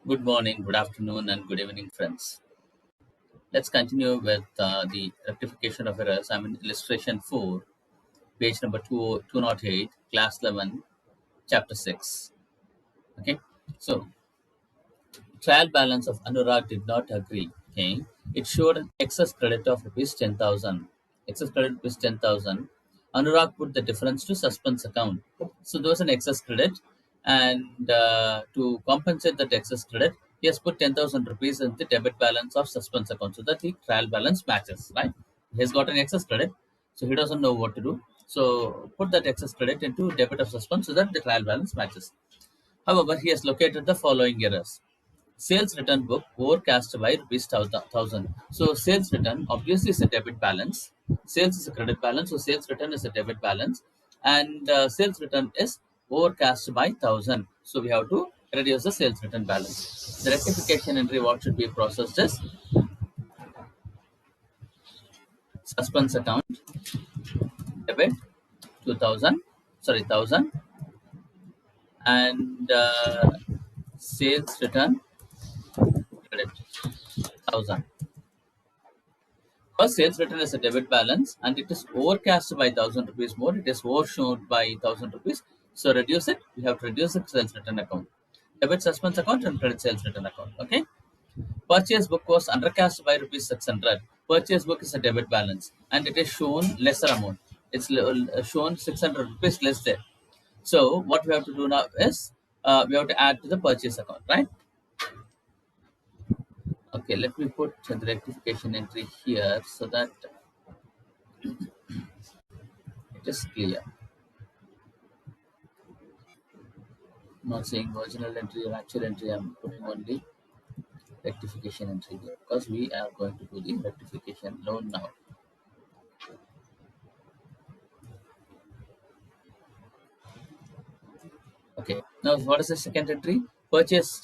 Good morning, good afternoon, and good evening, friends. Let's continue with the rectification of errors. I'm in illustration 4, page number 208, class 11, chapter 6. Okay, so trial balance of Anurag did not agree. Okay, it showed an excess credit of rupees 10,000. Excess credit rupees 10,000. Anurag put the difference to suspense account. So there was an excess credit, and to compensate that excess credit, he has put 10,000 rupees in the debit balance of suspense account so that the trial balance matches. Right? He has got an excess credit, so he doesn't know what to do. So put that excess credit into debit of suspense so that the trial balance matches. However, he has located the following errors. Sales return book overcast by rupees 1,000. So sales return obviously is a debit balance. Sales is a credit balance. So sales return is a debit balance, and sales return is overcast by 1,000. So we have to reduce the sales return balance. The rectification entry what should be processed is suspense account debit 2,000, sorry 1,000, and sales return credit 1,000. First, sales return is a debit balance and it is overcast by 1,000 rupees more. It is overshot by 1,000 rupees. So reduce it. We have to reduce the sales return account. Debit suspense account and credit sales return account. Okay. Purchase book was undercast by rupees 600. Purchase book is a debit balance and it is shown lesser amount. It's shown 600 rupees less there. So what we have to do now is we have to add to the purchase account, right? Okay, let me put the rectification entry here so that it is clear. Not saying original entry or actual entry, I'm putting only rectification entry here because we are going to do the rectification loan now. Okay, now what is the second entry? Purchase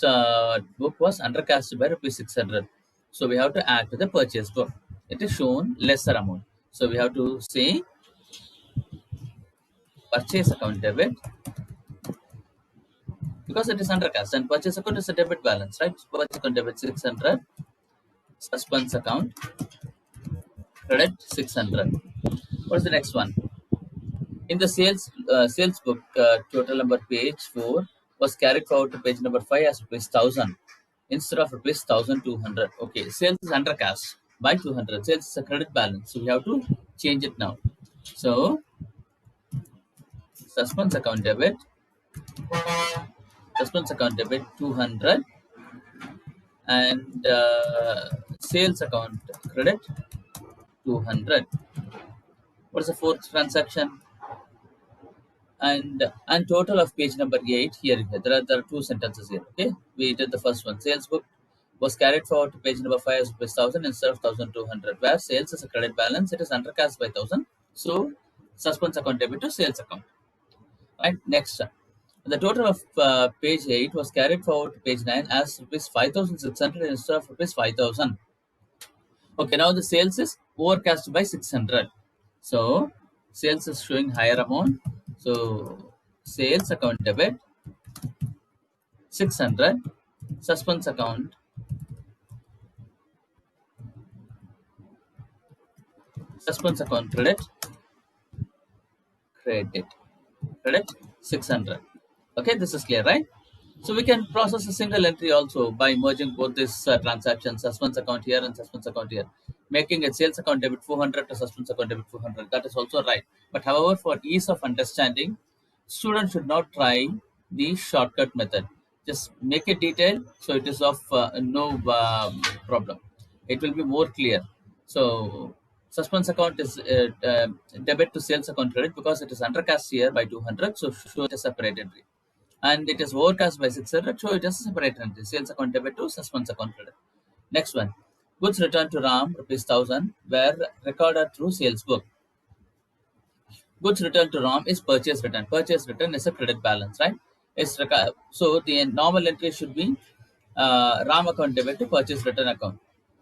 book was undercast by rupees 600. So we have to add to the purchase book. It is shown lesser amount. So we have to say purchase account debit because it is undercast and purchase account is a debit balance, right? Purchase account debit 600, suspense account credit 600. What's the next one? In the sales book, total number page 4 was carried forward to page number 5 as rupees 1,000 instead of rupees 1,200. Okay, sales is undercast by 200. Sales is a credit balance, so we have to change it now. So suspense account debit, 200, and sales account credit 200. What is the fourth transaction? And total of page number 8 here, there are two sentences here. Okay, we did the first one. Sales book was carried forward to page number 5 as rupees 1,000 instead of 1,200, where sales is a credit balance. It is undercast by 1,000, so suspense account debit to sales account. Right, next, the total of page 8 was carried forward to page 9 as rupees 5,600 instead of rupees 5,000. Okay, now the sales is overcast by 600. So sales is showing higher amount. So sales account debit 600, suspense account credit credit credit 600. Okay, this is clear, right? So we can process a single entry also by merging both these transactions, suspense account here and suspense account here, making a sales account debit 400 to suspense account debit 400. That is also right. But however, for ease of understanding, students should not try the shortcut method. Just make it detailed so it is of no problem. It will be more clear. So suspense account is debit to sales account credit because it is undercast here by 200. So show it a separate entry and it is overcast by 600, so it is a separate entry. Sales account debit to suspense account credit. Next one, goods returned to Ram rupees 1,000 were recorded through sales book. Goods returned to Ram is purchase return. Purchase return is a credit balance, right? So the normal entry should be Ram account debit to purchase return account,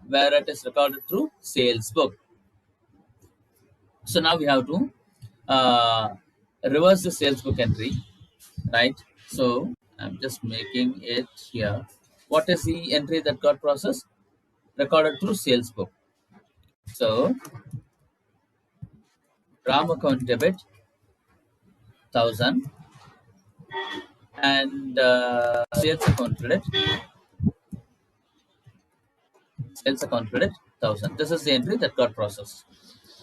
where it is recorded through sales book. So now we have to uh, reverse the sales book entry, right? So I'm just making it here. What is the entry that got processed? Recorded through sales book. So RAM account debit 1000 and sales account credit. Sales account credit 1000. This is the entry that got processed.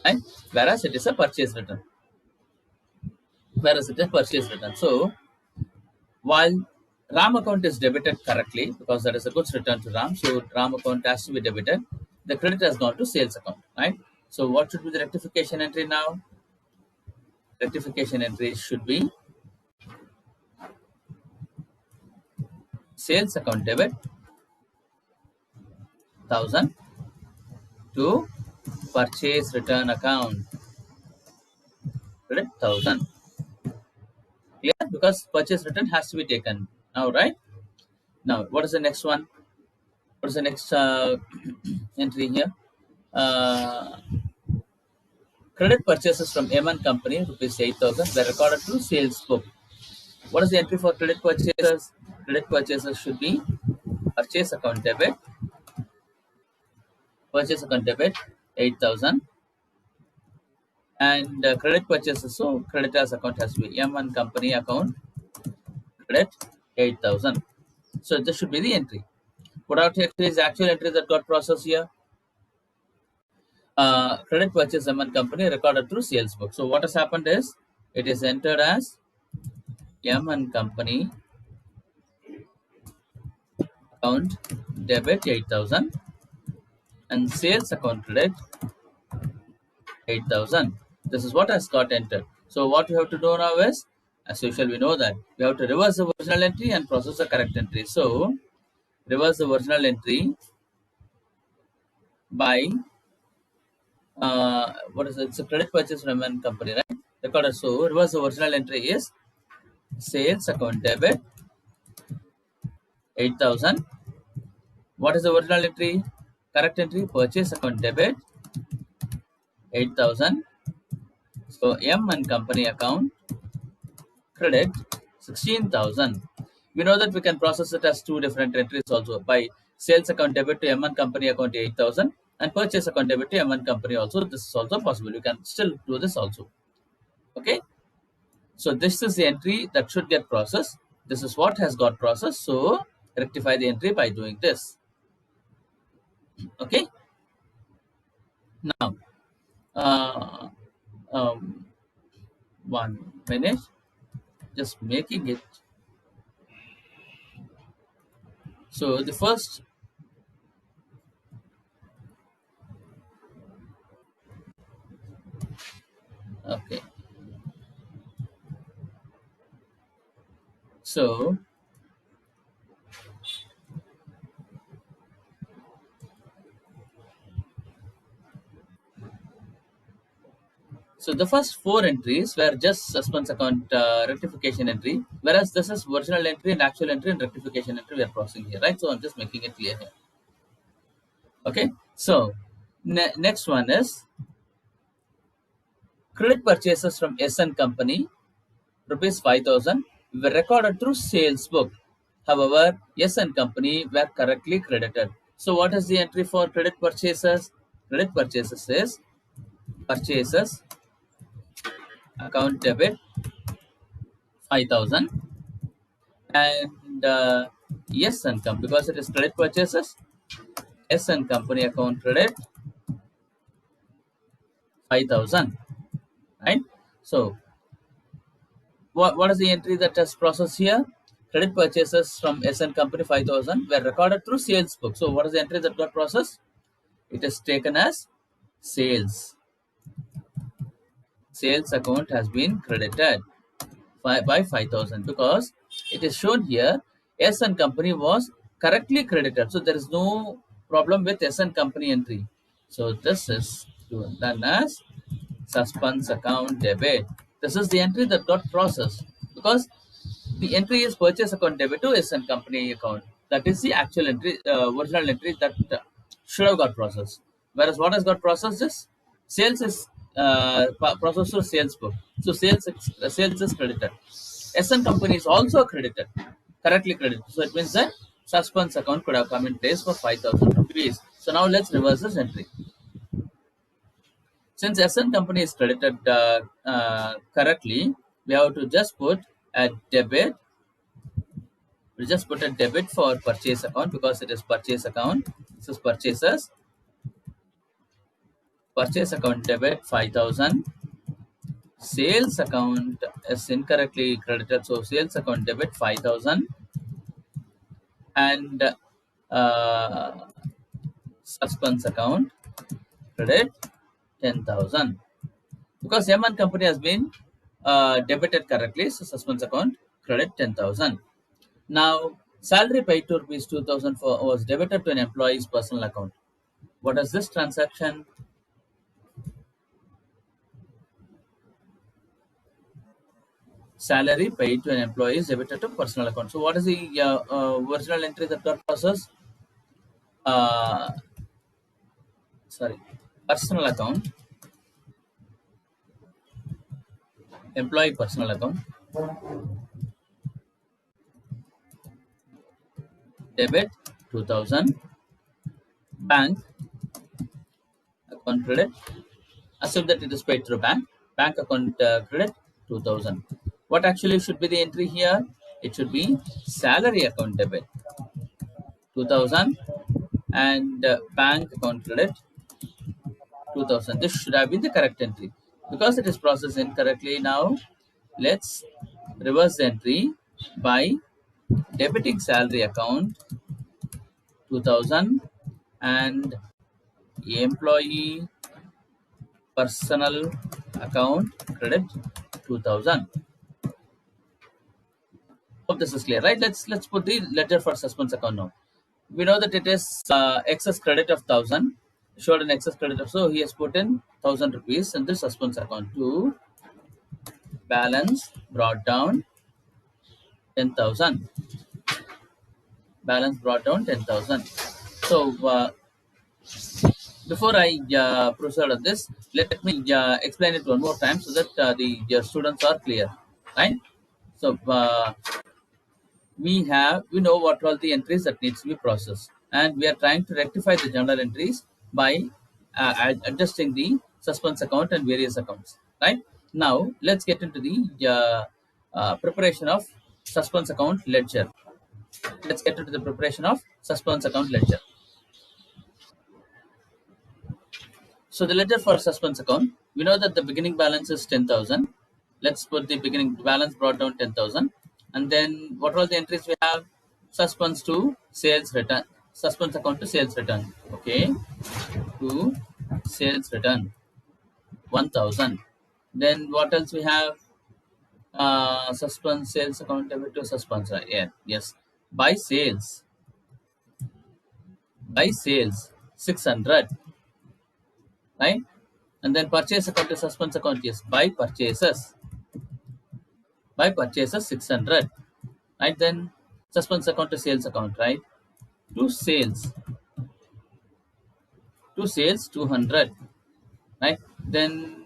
Right? Whereas it is a purchase return. So while RAM account is debited correctly because that is a goods return to RAM, so RAM account has to be debited. The credit has gone to sales account, right? So what should be the rectification entry now? Rectification entry should be sales account debit 1000 to purchase return account credit 1000. Clear? Because purchase return has to be taken now, right? Now, what is the next one? What is the next entry here? Credit purchases from M1 company, rupees 8,000, were recorded through sales book. What is the entry for credit purchases? Credit purchases should be purchase account debit, 8,000, and credit purchases. So creditors account has to be M1 company account credit 8,000. So this should be the entry. What actually is the actual entry that got processed here? Credit purchase M1 company recorded through sales book. So what has happened is it is entered as M1 company account debit 8,000 and sales account credit 8,000. This is what has got entered. So what we have to do now is, as usual, we know that we have to reverse the original entry and process the correct entry. So reverse the original entry by what is it? It's a credit purchase from one company, right? Recorded. So reverse the original entry is sales account debit 8,000. What is the original entry? Correct entry, purchase account debit 8,000. So M1 company account credit 16,000. We know that we can process it as two different entries also by sales account debit to M1 company account 8,000 and purchase account debit to M1 company also. This is also possible. You can still do this also. Okay. So this is the entry that should get processed. This is what has got processed. So rectify the entry by doing this. Okay. Now, uh, 1 minute, just making it. So the first, okay. So the first four entries were just suspense account rectification entry, whereas this is original entry and actual entry and rectification entry we are processing here, right? So I'm just making it clear here. Okay. So next one is credit purchases from SN company, rupees 5,000, were recorded through sales book. However, SN company were correctly credited. So what is the entry for credit purchases? Credit purchases is purchases account debit 5,000 and SN company, because it is credit purchases, SN company account credit 5,000, right? So what is the entry that is processed here? Credit purchases from SN company 5,000 were recorded through sales book. So what is the entry that got processed? It is taken as sales. Sales account has been credited by 5,000 because it is shown here SN company was correctly credited. So there is no problem with SN company entry. So this is done as suspense account debit. This is the entry that got processed because the entry is purchase account debit to SN company account. That is the actual entry, original entry that should have got processed. Whereas what has got processed is sales is processed to sales book. So sales is credited. SN company is also credited, correctly credited. So it means that suspense account could have come in place for 5,000 rupees. So now let's reverse this entry. Since SN company is credited correctly, we have to just put a debit. We just put a debit for purchase account because it is purchase account. This is purchases. Purchase account debit 5,000. Sales account is incorrectly credited, so sales account debit 5,000 and suspense account credit 10,000. Because M1 company has been debited correctly, so suspense account credit 10,000. Now, salary paid to rupees 2,000 was debited to an employee's personal account. What is this transaction? Salary paid to an employee is debited to personal account. So, what is the original entry that got processed? Sorry, personal account, employee personal account, debit 2,000, bank account credit. Assume that it is paid through bank account credit 2,000. What actually should be the entry here? It should be salary account debit 2,000 and bank account credit 2,000. This should have been the correct entry. Because it is processed incorrectly now, let's reverse the entry by debiting salary account 2,000 and employee personal account credit 2,000. Hope this is clear, right? Let's put the ledger for suspense account now. We know that it is excess credit of 1,000, showed an excess credit of, so he has put in 1,000 rupees in the suspense account to balance brought down 10,000. Balance brought down 10,000. So before I proceed on this, let me explain it one more time so that the students are clear, right? So we know what all the entries that needs to be processed, and we are trying to rectify the journal entries by adjusting the suspense account and various accounts, right? Now let's get into the preparation of suspense account ledger. Let's get into the preparation of suspense account ledger. So the ledger for suspense account, we know that the beginning balance is 10,000. Let's put the beginning balance brought down 10,000. And then what are all the entries we have? Suspense to sales return. Suspense account to sales return. Okay. To sales return. 1,000. Then what else we have? Suspense sales account debit to suspense. Right? Yeah. Yes. By sales. By sales. 600. Right? And then purchase account to suspense account, yes, by purchases 600, right? Then suspense account to sales account, right? To sales 200, right? Then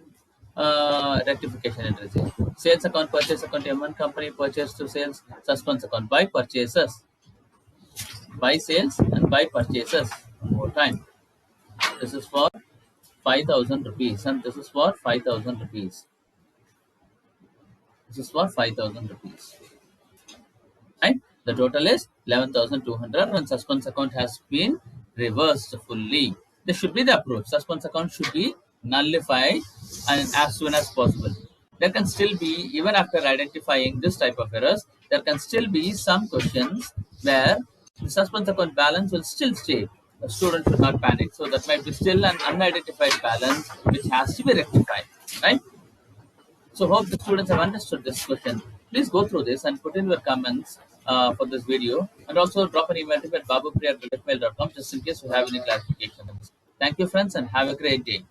rectification entries, sales account, purchase account, M1 company purchase to sales, suspense account by purchases, by sales and by purchases. One more time, this is for 5,000 rupees and this is for 5,000 rupees. This is for 5,000 rupees. Right? The total is 11,200 and suspense account has been reversed fully. This should be the approach. Suspense account should be nullified and as soon as possible. There can still be, even after identifying this type of errors, there can still be some questions where the suspense account balance will still stay. The student should not panic. So that might be still an unidentified balance which has to be rectified. Right? So hope the students have understood this question. Please go through this and put in your comments for this video, and also drop an email to babupriya@gmail.com just in case you have any clarifications. Thank you, friends, and have a great day.